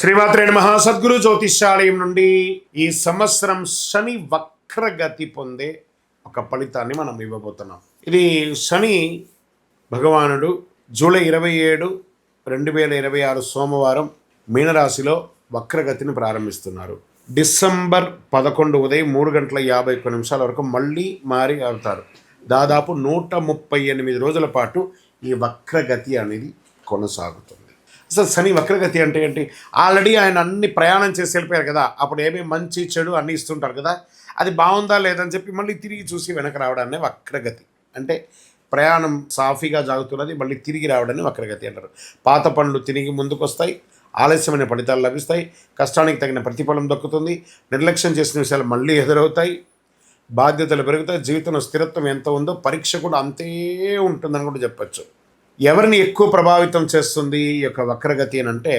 శ్రీమాత్రే నమః. సద్గురు జ్యోతిష్యాలయం నుండి ఈ సంవత్సరం శని వక్రగతి పొందే ఒక ఫలితాన్ని మనం ఇవ్వబోతున్నాం. ఇది శని భగవానుడు జూలై 27, 2026 సోమవారం మీనరాశిలో వక్రగతిని ప్రారంభిస్తున్నారు. డిసెంబర్ 11 ఉదయం 3:51 వరకు మళ్ళీ మారి అవుతారు. దాదాపు 138 రోజుల పాటు ఈ వక్రగతి అనేది కొనసాగుతుంది. అసలు శని వక్రగతి అంటే ఏంటి? ఆల్రెడీ ఆయన అన్ని ప్రయాణం చేసి వెళ్ళిపోయారు కదా, అప్పుడు ఏమేమి మంచి చెడు అన్నీ ఇస్తుంటారు కదా, అది బాగుందా లేదని చెప్పి మళ్ళీ తిరిగి చూసి వెనక రావడాన్ని వక్రగతి అంటే. ప్రయాణం సాఫీగా సాగుతున్నది, మళ్ళీ తిరిగి రావడాన్ని వక్రగతి అంటారు. పాత పనులు తిరిగి ముందుకు వస్తాయి, ఆలస్యమైన ఫలితాలు లభిస్తాయి, కష్టానికి తగిన ప్రతిఫలం దక్కుతుంది, నిర్లక్ష్యం చేసిన విషయాలు మళ్ళీ ఎదురవుతాయి, బాధ్యతలు పెరుగుతాయి, జీవితంలో స్థిరత్వం ఎంత ఉందో పరీక్ష కూడా అంతే ఉంటుందని కూడా చెప్పచ్చు. ఎవరిని ఎక్కువ ప్రభావితం చేస్తుంది ఈ యొక్క వక్రగతి అని అంటే,